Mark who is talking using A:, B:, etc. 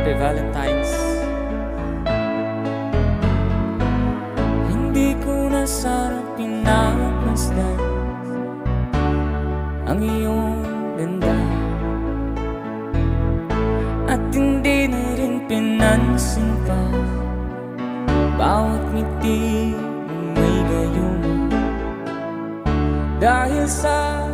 A: Happy Valentine's.
B: Hindi ko na sana pinapasdan ang iyong ganda, at hindi na rin pinansin pa bawat ngiti may gayon. Dahil sa